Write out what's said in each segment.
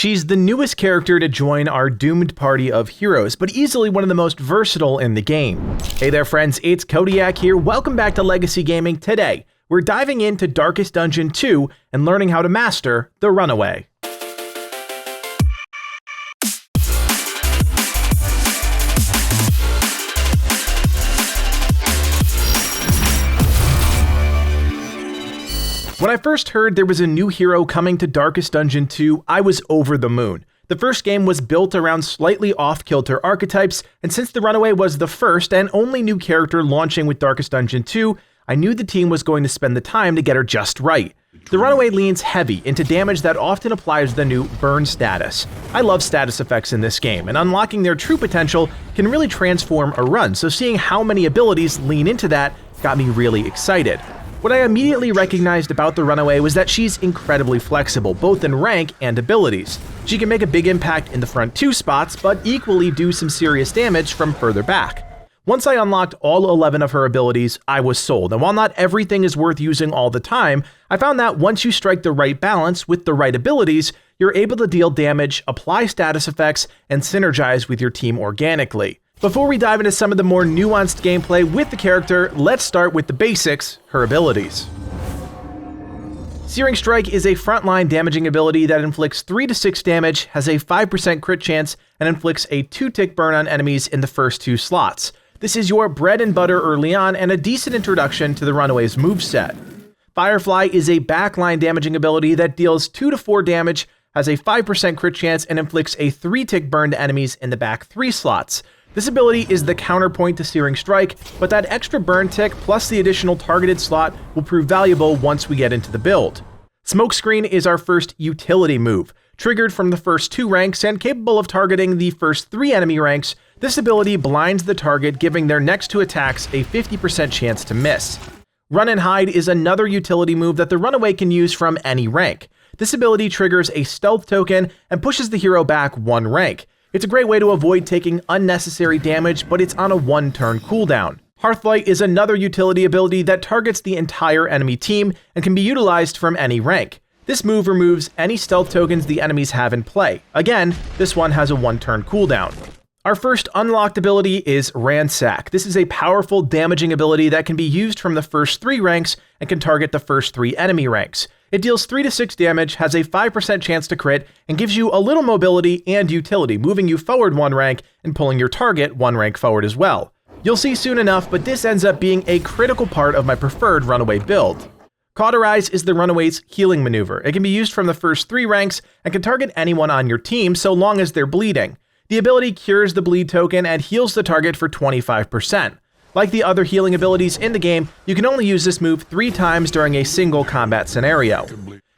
She's the newest character to join our doomed party of heroes, but easily one of the most versatile in the game. Hey there friends, it's Codiak here. Welcome back to Legacy Gaming. Today, we're diving into Darkest Dungeon 2 and learning how to master the Runaway. When I first heard there was a new hero coming to Darkest Dungeon 2, I was over the moon. The first game was built around slightly off-kilter archetypes, and since the Runaway was the first and only new character launching with Darkest Dungeon 2, I knew the team was going to spend the time to get her just right. The Runaway leans heavy into damage that often applies the new burn status. I love status effects in this game, and unlocking their true potential can really transform a run, so seeing how many abilities lean into that got me really excited. What I immediately recognized about the Runaway was that she's incredibly flexible, both in rank and abilities. She can make a big impact in the front 2 spots, but equally do some serious damage from further back. Once I unlocked all 11 of her abilities, I was sold, and while not everything is worth using all the time, I found that once you strike the right balance with the right abilities, you're able to deal damage, apply status effects, and synergize with your team organically. Before we dive into some of the more nuanced gameplay with the character, let's start with the basics, her abilities. Searing Strike is a frontline damaging ability that inflicts 3 to 6 damage, has a 5% crit chance, and inflicts a 2-tick burn on enemies in the first 2 slots. This is your bread and butter early on and a decent introduction to the Runaway's moveset. Firefly is a backline damaging ability that deals 2 to 4 damage, has a 5% crit chance, and inflicts a 3-tick burn to enemies in the back 3 slots. This ability is the counterpoint to Searing Strike, but that extra burn tick plus the additional targeted slot will prove valuable once we get into the build. Smokescreen is our first utility move. Triggered from the first 2 ranks and capable of targeting the first 3 enemy ranks, this ability blinds the target, giving their next 2 attacks a 50% chance to miss. Run and Hide is another utility move that the Runaway can use from any rank. This ability triggers a stealth token and pushes the hero back 1 rank. It's a great way to avoid taking unnecessary damage, but it's on a 1-turn cooldown. Hearthlight is another utility ability that targets the entire enemy team and can be utilized from any rank. This move removes any stealth tokens the enemies have in play. Again, this one has a 1-turn cooldown. Our first unlocked ability is Ransack. This is a powerful damaging ability that can be used from the first 3 ranks and can target the first 3 enemy ranks. It deals 3 to 6 damage, has a 5% chance to crit, and gives you a little mobility and utility, moving you forward 1 rank and pulling your target 1 rank forward as well. You'll see soon enough, but this ends up being a critical part of my preferred Runaway build. Cauterize is the Runaway's healing maneuver. It can be used from the first 3 ranks and can target anyone on your team so long as they're bleeding. The ability cures the bleed token and heals the target for 25%. Like the other healing abilities in the game, you can only use this move 3 times during a single combat scenario.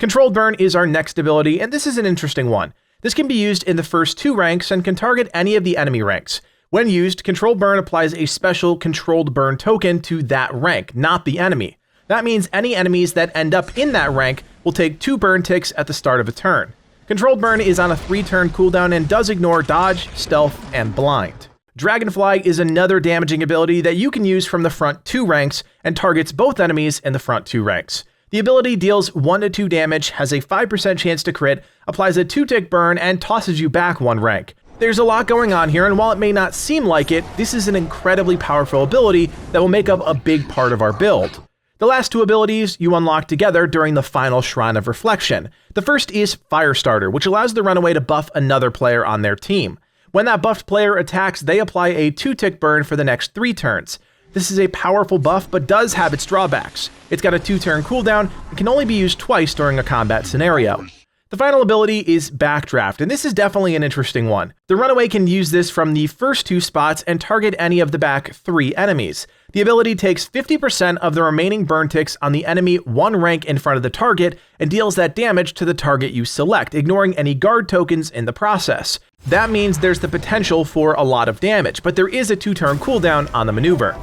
Controlled Burn is our next ability, and this is an interesting one. This can be used in the first 2 ranks and can target any of the enemy ranks. When used, Controlled Burn applies a special Controlled Burn token to that rank, not the enemy. That means any enemies that end up in that rank will take 2 burn ticks at the start of a turn. Controlled Burn is on a 3-turn cooldown and does ignore dodge, stealth, and blind. Dragonfly is another damaging ability that you can use from the front 2 ranks and targets both enemies in the front 2 ranks. The ability deals 1 to 2 damage, has a 5% chance to crit, applies a 2-tick burn, and tosses you back 1 rank. There's a lot going on here, and while it may not seem like it, this is an incredibly powerful ability that will make up a big part of our build. The last 2 abilities you unlock together during the final Shrine of Reflection. The first is Firestarter, which allows the Runaway to buff another player on their team. When that buffed player attacks, they apply a 2-tick burn for the next 3 turns. This is a powerful buff, but does have its drawbacks. It's got a 2-turn cooldown and can only be used twice during a combat scenario. The final ability is Backdraft, and this is definitely an interesting one. The Runaway can use this from the first 2 spots and target any of the back 3 enemies. The ability takes 50% of the remaining burn ticks on the enemy 1 rank in front of the target and deals that damage to the target you select, ignoring any guard tokens in the process. That means there's the potential for a lot of damage, but there is a 2-turn cooldown on the maneuver.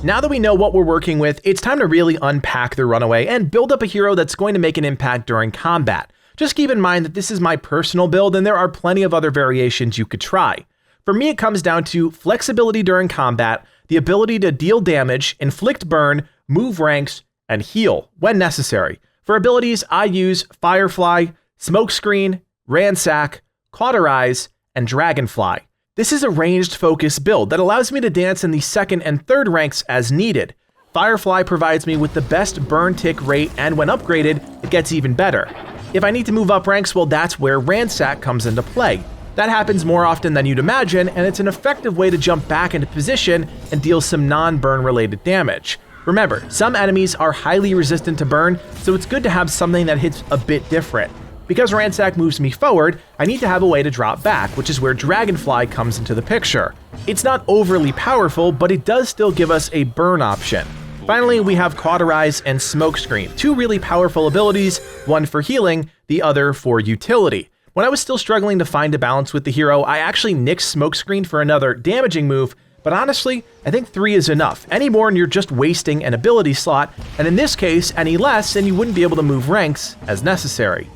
Now that we know what we're working with, it's time to really unpack the Runaway and build up a hero that's going to make an impact during combat. Just keep in mind that this is my personal build and there are plenty of other variations you could try. For me, it comes down to flexibility during combat, the ability to deal damage, inflict burn, move ranks, and heal when necessary. For abilities, I use Firefly, Smokescreen, Ransack, Cauterize, and Dragonfly. This is a ranged focus build that allows me to dance in the second and third ranks as needed. Firefly provides me with the best burn tick rate, and when upgraded, it gets even better. If I need to move up ranks, well, that's where Ransack comes into play. That happens more often than you'd imagine, and it's an effective way to jump back into position and deal some non-burn related damage. Remember, some enemies are highly resistant to burn, so it's good to have something that hits a bit different. Because Ransack moves me forward, I need to have a way to drop back, which is where Dragonfly comes into the picture. It's not overly powerful, but it does still give us a burn option. Finally, we have Cauterize and Smokescreen, two really powerful abilities, one for healing, the other for utility. When I was still struggling to find a balance with the hero, I actually nixed Smokescreen for another damaging move, but honestly, I think 3 is enough. Any more and you're just wasting an ability slot, and in this case, any less and you wouldn't be able to move ranks as necessary.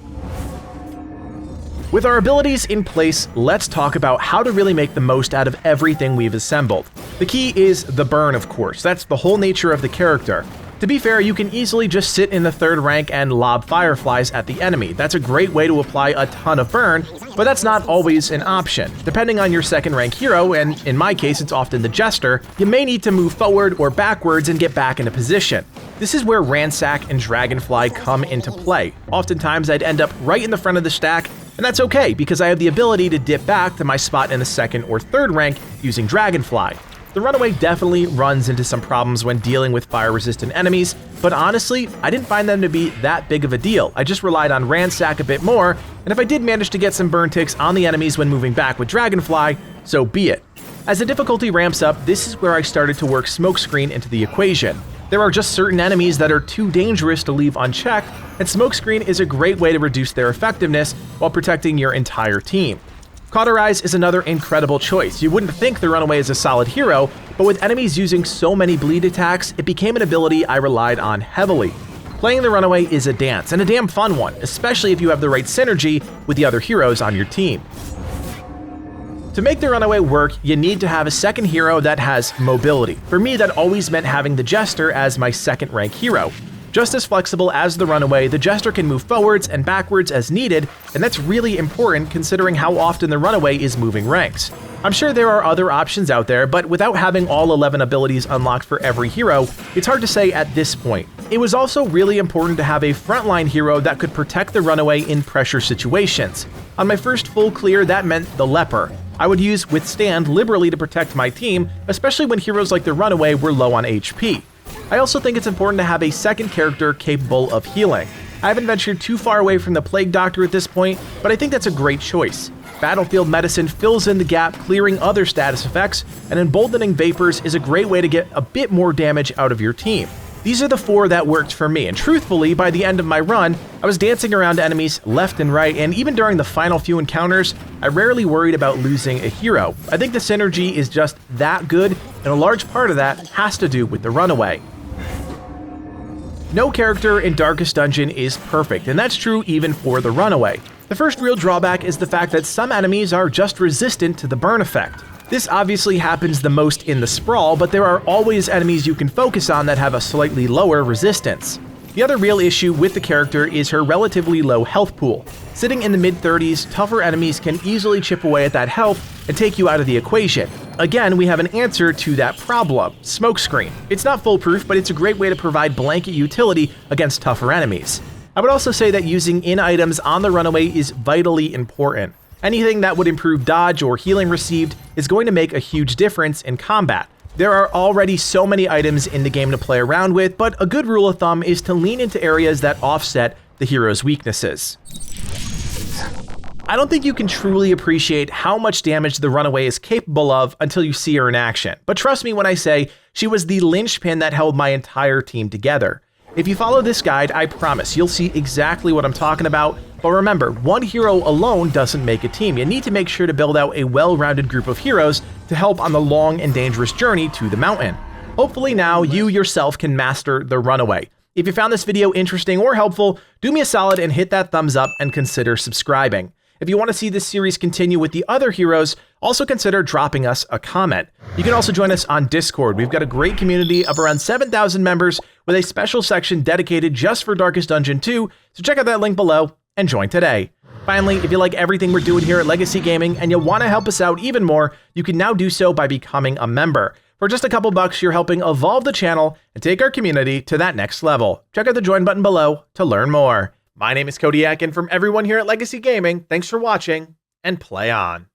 With our abilities in place, let's talk about how to really make the most out of everything we've assembled. The key is the burn, of course. That's the whole nature of the character. To be fair, you can easily just sit in the third rank and lob fireflies at the enemy. That's a great way to apply a ton of burn, but that's not always an option. Depending on your second rank hero, and in my case it's often the Jester, you may need to move forward or backwards and get back into position. This is where Ransack and Dragonfly come into play. Oftentimes I'd end up right in the front of the stack, and that's okay because I have the ability to dip back to my spot in the second or third rank using Dragonfly. The Runaway definitely runs into some problems when dealing with fire-resistant enemies, but honestly, I didn't find them to be that big of a deal. I just relied on Ransack a bit more, and if I did manage to get some burn ticks on the enemies when moving back with Dragonfly, so be it. As the difficulty ramps up, this is where I started to work Smokescreen into the equation. There are just certain enemies that are too dangerous to leave unchecked, and Smokescreen is a great way to reduce their effectiveness while protecting your entire team. Cauterize is another incredible choice. You wouldn't think the Runaway is a solid hero, but with enemies using so many bleed attacks, it became an ability I relied on heavily. Playing the Runaway is a dance, and a damn fun one, especially if you have the right synergy with the other heroes on your team. To make the Runaway work, you need to have a second hero that has mobility. For me, that always meant having the Jester as my second rank hero. Just as flexible as the Runaway, the Jester can move forwards and backwards as needed, and that's really important considering how often the Runaway is moving ranks. I'm sure there are other options out there, but without having all 11 abilities unlocked for every hero, it's hard to say at this point. It was also really important to have a frontline hero that could protect the Runaway in pressure situations. On my first full clear, that meant the Leper. I would use Withstand liberally to protect my team, especially when heroes like the Runaway were low on HP. I also think it's important to have a second character capable of healing. I haven't ventured too far away from the Plague Doctor at this point, but I think that's a great choice. Battlefield Medicine fills in the gap, clearing other status effects, and Emboldening Vapors is a great way to get a bit more damage out of your team. These are the 4 that worked for me, and truthfully, by the end of my run, I was dancing around enemies left and right, and even during the final few encounters, I rarely worried about losing a hero. I think the synergy is just that good, and a large part of that has to do with the Runaway. No character in Darkest Dungeon is perfect, and that's true even for the Runaway. The first real drawback is the fact that some enemies are just resistant to the burn effect. This obviously happens the most in the Sprawl, but there are always enemies you can focus on that have a slightly lower resistance. The other real issue with the character is her relatively low health pool. Sitting in the mid-30s, tougher enemies can easily chip away at that health and take you out of the equation. Again, we have an answer to that problem: Smokescreen. It's not foolproof, but it's a great way to provide blanket utility against tougher enemies. I would also say that using in-items on the Runaway is vitally important. Anything that would improve dodge or healing received is going to make a huge difference in combat. There are already so many items in the game to play around with, but a good rule of thumb is to lean into areas that offset the hero's weaknesses. I don't think you can truly appreciate how much damage the Runaway is capable of until you see her in action, but trust me when I say she was the linchpin that held my entire team together. If you follow this guide, I promise you'll see exactly what I'm talking about, but remember, one hero alone doesn't make a team. You need to make sure to build out a well-rounded group of heroes to help on the long and dangerous journey to the mountain. Hopefully now you yourself can master the Runaway. If you found this video interesting or helpful, do me a solid and hit that thumbs up and consider subscribing. If you want to see this series continue with the other heroes, also consider dropping us a comment. You can also join us on Discord. We've got a great community of around 7,000 members with a special section dedicated just for Darkest Dungeon 2, so check out that link below and join today. Finally, if you like everything we're doing here at Legacy Gaming and you want to help us out even more, you can now do so by becoming a member. For just a couple bucks, you're helping evolve the channel and take our community to that next level. Check out the join button below to learn more. My name is Codiak, and from everyone here at Legacy Gaming, thanks for watching, and play on.